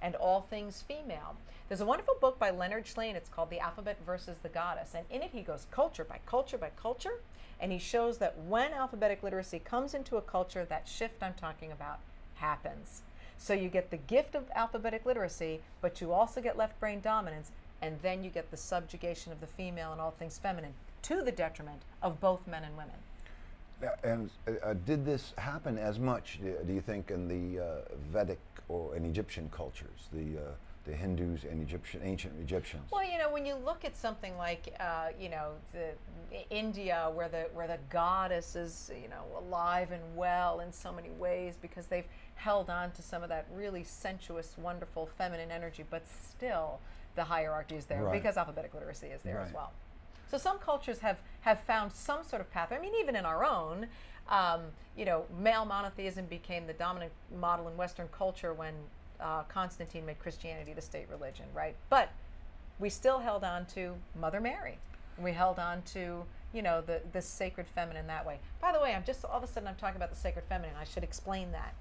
and all things female. There's a wonderful book by Leonard Shlain. It's called The Alphabet versus the Goddess. And in it, he goes culture by culture by culture. And he shows that when alphabetic literacy comes into a culture, that shift I'm talking about happens. So you get the gift of alphabetic literacy, but you also get left brain dominance, and then you get the subjugation of the female and all things feminine, to the detriment of both men and women. And did this happen as much, do you think, in the Vedic or in Egyptian cultures, the Hindus and ancient Egyptians? Well, when you look at something like, India, where the goddess is, alive and well in so many ways, because they've held on to some of that really sensuous, wonderful feminine energy, but still the hierarchy is there, because alphabetic literacy is there as well. So some cultures have found some sort of pathway. I mean, even in our own, male monotheism became the dominant model in Western culture when Constantine made Christianity the state religion, right? But we still held on to Mother Mary. We held on to, the sacred feminine that way. By the way, all of a sudden I'm talking about the sacred feminine. I should explain that.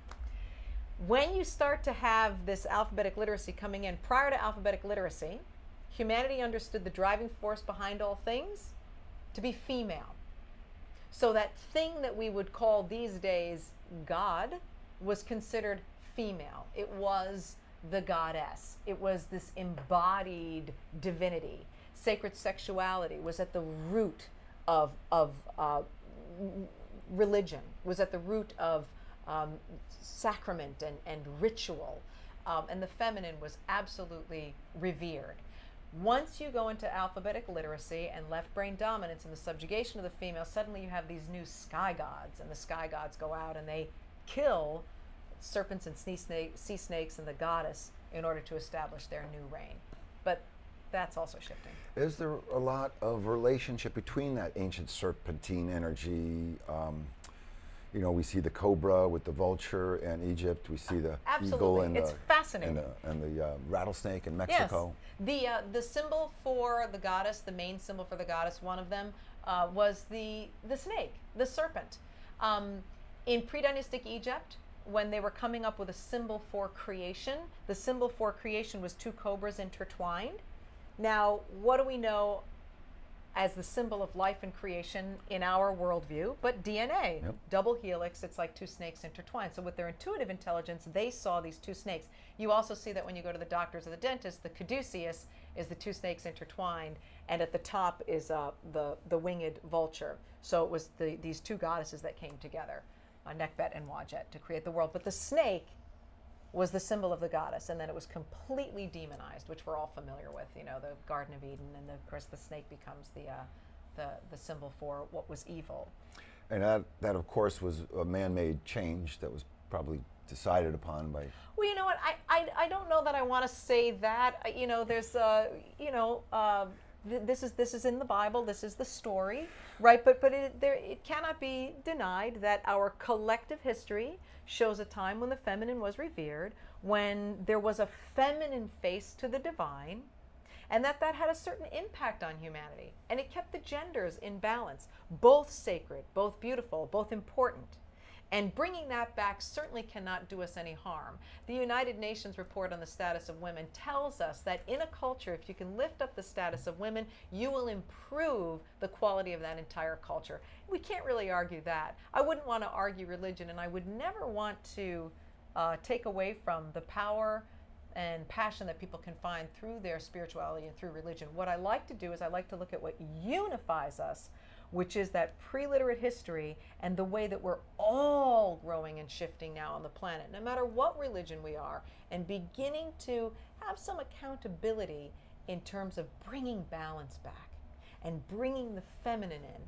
When you start to have this alphabetic literacy coming in, prior to alphabetic literacy, humanity understood the driving force behind all things to be female. So that thing that we would call these days God was considered female. It was the goddess. It was this embodied divinity. Sacred sexuality was at the root of religion, was at the root of sacrament and ritual. And the feminine was absolutely revered. Once you go into alphabetic literacy and left brain dominance and the subjugation of the female, suddenly you have these new sky gods, and the sky gods go out and they kill serpents and sea snakes and the goddess in order to establish their new reign. But that's also shifting. Is there a lot of relationship between that ancient serpentine energy? We see the cobra with the vulture in Egypt. We see the eagle and it's fascinating. And the rattlesnake in Mexico. Yes. The symbol for the goddess, the main symbol for the goddess, one of them was the snake, the serpent. In pre-dynastic Egypt, when they were coming up with a symbol for creation, the symbol for creation was two cobras intertwined. Now, what do we know as the symbol of life and creation in our worldview? But DNA, double helix, it's like two snakes intertwined. So with their intuitive intelligence, they saw these two snakes. You also see that when you go to the doctors or the dentist, the caduceus is the two snakes intertwined, and at the top is the winged vulture. So it was these two goddesses that came together, Nekbet and Wajet, to create the world. But the snake was the symbol of the goddess, and then it was completely demonized, which we're all familiar with, the Garden of Eden, and of course the snake becomes the symbol for what was evil. And that of course was a man-made change that was probably decided upon by... Well, you know what, I don't know that I want to say that. There's this is in the Bible, this is the story, right? But it cannot be denied that our collective history shows a time when the feminine was revered, when there was a feminine face to the divine, and that had a certain impact on humanity. And it kept the genders in balance, both sacred, both beautiful, both important. And bringing that back certainly cannot do us any harm. The United Nations report on the status of women tells us that in a culture, if you can lift up the status of women, you will improve the quality of that entire culture. We can't really argue that. I wouldn't want to argue religion, and I would never want to take away from the power and passion that people can find through their spirituality and through religion. What I like to do is I like to look at what unifies us, which is that pre-literate history and the way that we're all growing and shifting now on the planet, no matter what religion we are, and beginning to have some accountability in terms of bringing balance back and bringing the feminine in.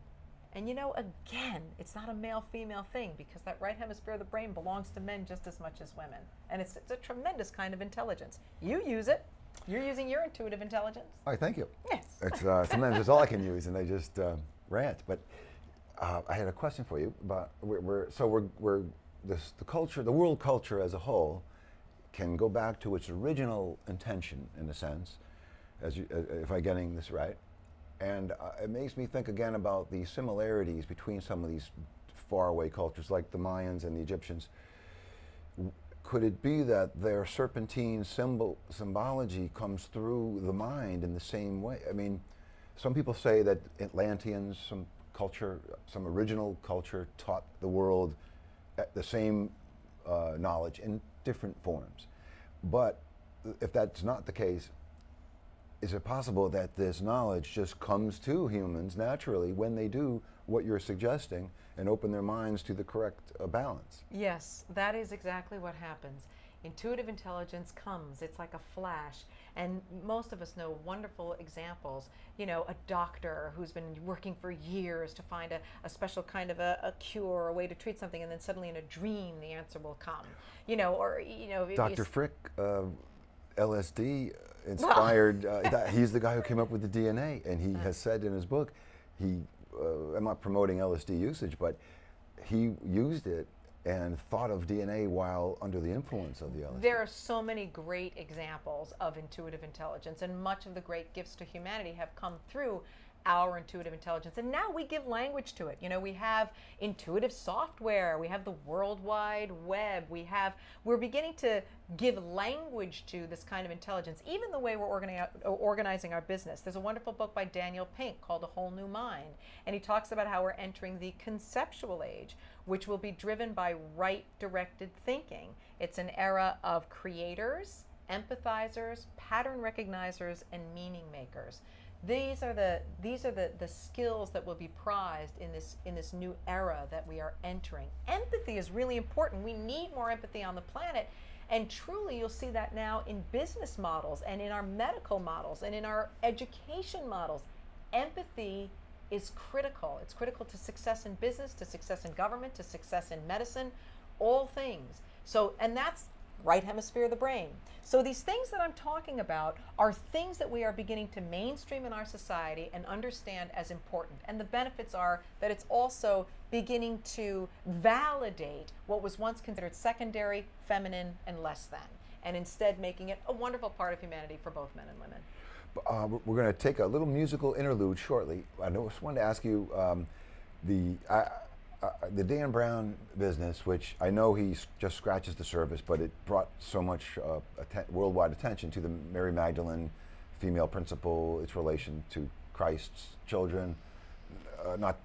And again, it's not a male-female thing, because that right hemisphere of the brain belongs to men just as much as women. And it's a tremendous kind of intelligence. You use it. You're using your intuitive intelligence. All right, thank you. Yes. It's, sometimes it's all I can use, and I just rant. But I had a question for you. About the culture, the world culture as a whole, can go back to its original intention, in a sense, if I'm getting this right. And it makes me think again about the similarities between some of these faraway cultures, like the Mayans and the Egyptians. could it be that their serpentine symbology comes through the mind in the same way? I mean, some people say that Atlanteans, some culture, some original culture, taught the world the same knowledge in different forms. But if that's not the case, is it possible that this knowledge just comes to humans naturally when they do what you're suggesting and open their minds to the correct balance? Yes, that is exactly what happens. Intuitive intelligence comes, it's like a flash. And most of us know wonderful examples. You know, a doctor who's been working for years to find a special kind of a cure or a way to treat something, and then suddenly in a dream the answer will come. You know, or, you know. Dr. Frick, LSD inspired, he's the guy who came up with the DNA, and he has said in his book, I'm not promoting LSD usage, but he used it and thought of DNA while under the influence of the LSD. There are so many great examples of intuitive intelligence, and much of the great gifts to humanity have come through our intuitive intelligence. And now we give language to it. You know, we have intuitive software, we have the World Wide Web, we're beginning to give language to this kind of intelligence, even the way we're organizing our business. There's a wonderful book by Daniel Pink called A Whole New Mind, and he talks about how we're entering the conceptual age, which will be driven by right-directed thinking. It's an era of creators, empathizers, pattern recognizers, and meaning makers. These are the skills that will be prized in this new era that we are entering. Empathy is really important. We need more empathy on the planet, and truly you'll see that now in business models and in our medical models and in our education models. Empathy is critical. It's critical to success in business, to success in government, to success in medicine, all things. So, and that's right hemisphere of the brain. So these things that I'm talking about are things that we are beginning to mainstream in our society and understand as important. And the benefits are that it's also beginning to validate what was once considered secondary, feminine, and less than, and instead making it a wonderful part of humanity for both men and women. We're going to take a little musical interlude shortly. I just wanted to ask you, the Dan Brown business, which I know he just scratches the surface, but it brought so much worldwide attention to the Mary Magdalene female principle, its relation to Christ's children. Not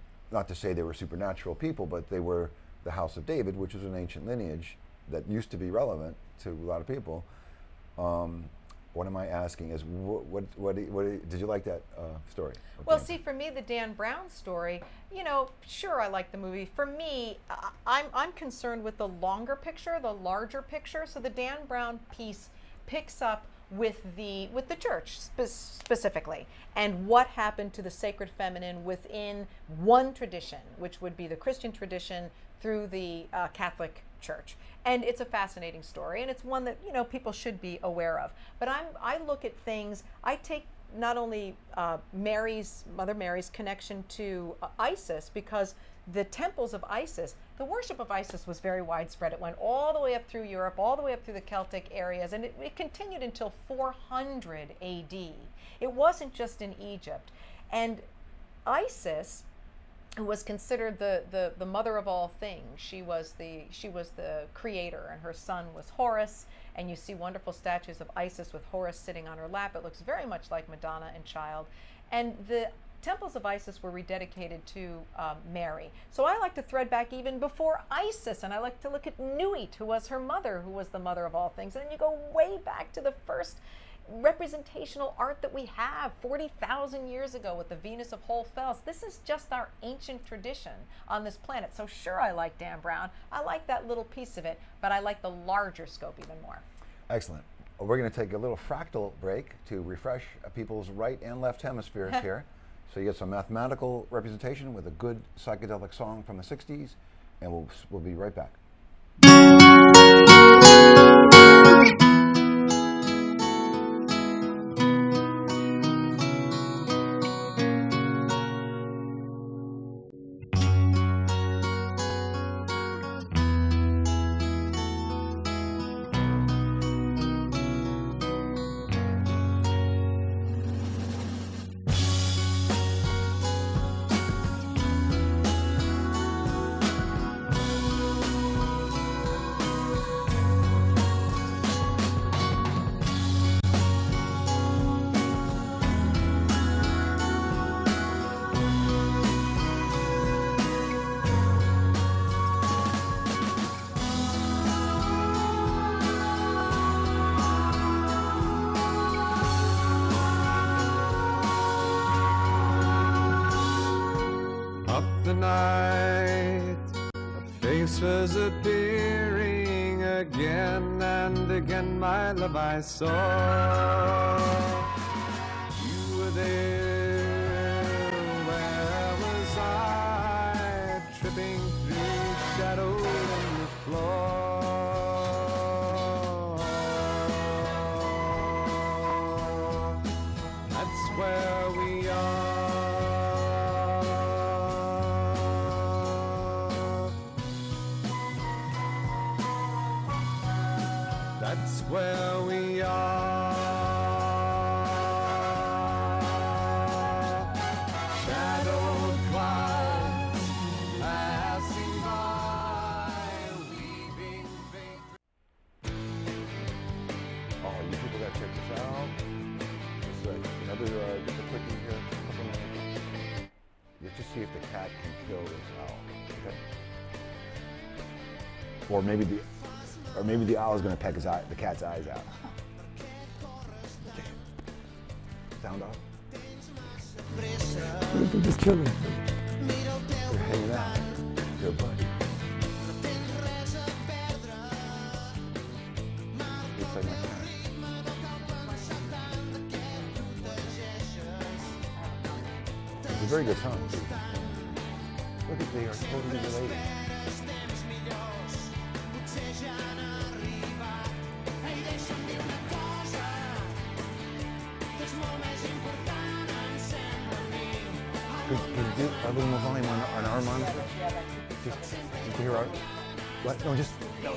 to say they were supernatural people, but they were the House of David, which was an ancient lineage that used to be relevant to a lot of people. What am I asking is, what did you like that story? Well, see, for me, the Dan Brown story, you know, sure, I like the movie. For me, I'm concerned with the longer picture, the larger picture. So the Dan Brown piece picks up with the church specifically, and what happened to the sacred feminine within one tradition, which would be the Christian tradition through the Catholic Church. And it's a fascinating story, and it's one that, you know, people should be aware of. But I look at things, I take not only Mother Mary's connection to Isis, because the temples of Isis, the worship of Isis was very widespread. It went all the way up through Europe, all the way up through the Celtic areas, and it continued until 400 AD. It wasn't just in Egypt. And Isis, who was considered the mother of all things. She was the creator, and her son was Horus. And you see wonderful statues of Isis with Horus sitting on her lap. It looks very much like Madonna and Child. And the temples of Isis were rededicated to Mary. So I like to thread back even before Isis, and I like to look at Nuit, who was her mother, who was the mother of all things. And then you go way back to the first representational art that we have 40,000 years ago with the Venus of Whole Fels. This is just our ancient tradition on this planet. So sure, I like Dan Brown. I like that little piece of it, but I like the larger scope even more. Excellent. Well, we're going to take a little fractal break to refresh people's right and left hemispheres here. So you get some mathematical representation with a good psychedelic song from the 60s, and we'll be right back. night, a face was appearing again and again, my love, I saw. You were there, where was I, tripping through shadow on the floor. That's where we are. That's where we are. Shadowed clouds passing by, weaving vague. Oh, you people gotta check this out. It's another, just a quickie here. Couple minutes. Let's just see if the cat can kill this owl. Okay. Or maybe the owl is gonna peck the cat's eyes out. Okay. Sound off. What if they're just chilling? They're hanging out. They're buddies. Looks like my cat. It's a very good song. Look at, they are totally related. Could you do a little more volume on our monitor? Just to hear our... What? No, just... No.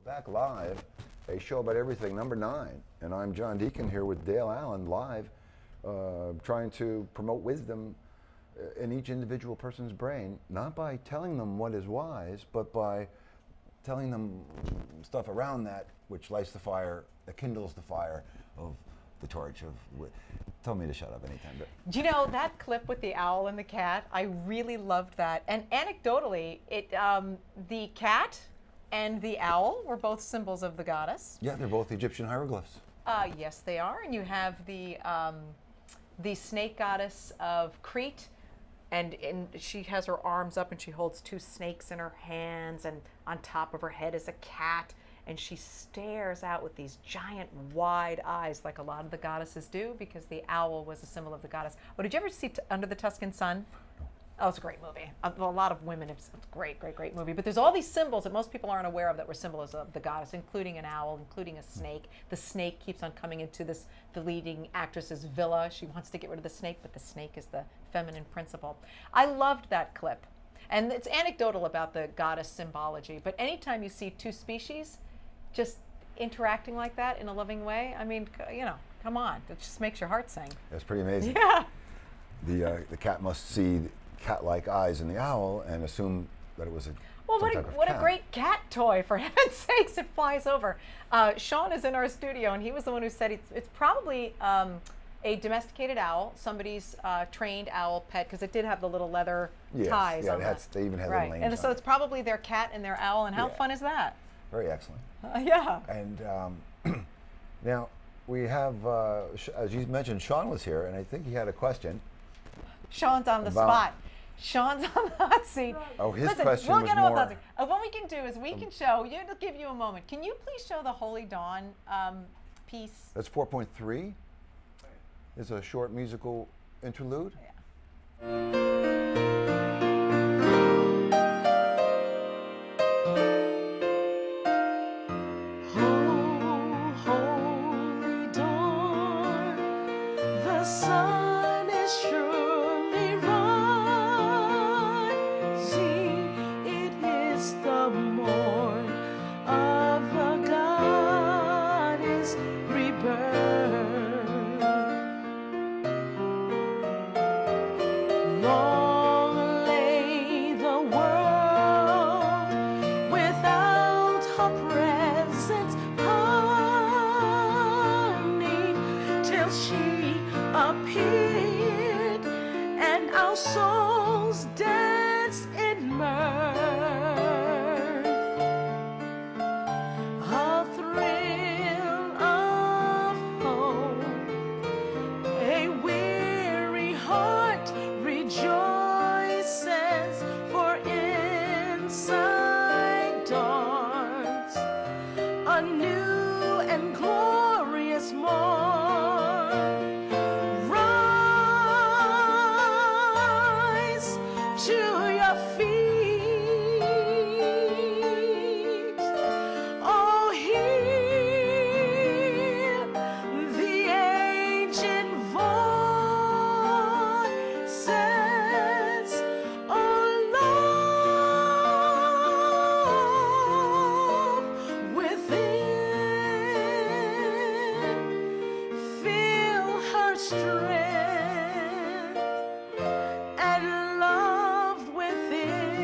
Back live, a show about everything, number 9. And I'm John Deecken here with Dale Allen live, trying to promote wisdom in each individual person's brain, not by telling them what is wise, but by telling them stuff around that which lights the fire, that kindles the fire of the torch of... Tell me to shut up anytime. But. Do you know that clip with the owl and the cat? I really loved that. And anecdotally, the cat and the owl were both symbols of the goddess. Yeah, they're both Egyptian hieroglyphs. Yes, they are. And you have the snake goddess of Crete, and she has her arms up and she holds 2 snakes in her hands, and on top of her head is a cat, and she stares out with these giant wide eyes like a lot of the goddesses do, because the owl was a symbol of the goddess. Oh, did you ever see Under the Tuscan Sun? Oh, it's a great movie. A lot of women, it's a great, great, great movie. But there's all these symbols that most people aren't aware of that were symbols of the goddess, including an owl, including a snake. The snake keeps on coming into the leading actress's villa. She wants to get rid of the snake, but the snake is the feminine principle. I loved that clip. And it's anecdotal about the goddess symbology, but anytime you see two species just interacting like that in a loving way, I mean, come on. It just makes your heart sing. That's pretty amazing. Yeah. The cat must see cat-like eyes in the owl and assume that it was Well, some type of what a cat. great cat toy, for heaven's sakes, it flies over. Sean is in our studio, and he was the one who said it's probably a domesticated owl, somebody's trained owl pet, because it did have the little leather ties on it. They even had right. little names And on so it. it's probably their cat and their owl, and how fun is that? Very excellent. Yeah. And now we have, as you mentioned, Sean was here, and I think he had a question. Sean's on the spot. Sean's on the hot seat. Oh, his Listen, question we'll was get off more. that seat. What we can do is we can show, it'll give you a moment. Can you please show the Holy Dawn piece? That's 4.3. It's a short musical interlude. Yeah. Holy dawn, the sun is surely rising. It is the morn of the goddess rebirth. Long lay the world without her presence, honey, till she appeared, and our souls danced in mirth. A thrill of hope, a weary heart rejoices, for inside dawns a new and glorious morn. Rise to your feet. Oh, hear the ancient voices. Oh, love within. Feel her strength and love within.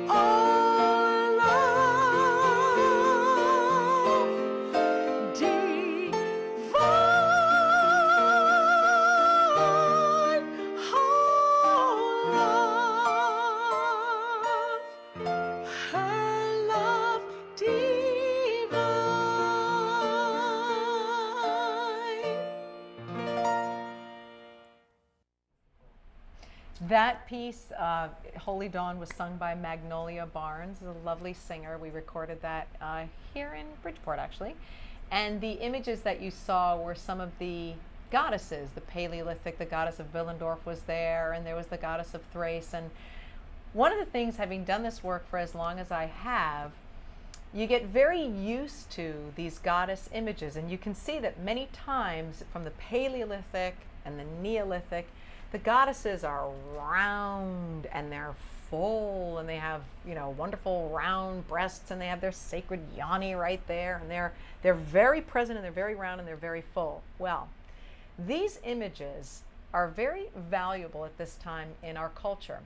Oh, love divine, her love divine. That piece, Holy Dawn, was sung by Magnolia Barnes, a lovely singer. We recorded that here in Bridgeport, actually. And the images that you saw were some of the goddesses. The Paleolithic, the goddess of Willendorf was there, and there was the goddess of Thrace. And one of the things, having done this work for as long as I have, you get very used to these goddess images. And you can see that many times from the Paleolithic and the Neolithic, the goddesses are round and they're full, and they have, wonderful round breasts, and they have their sacred yoni right there, and they're very present, and they're very round, and they're very full. Well, these images are very valuable at this time in our culture.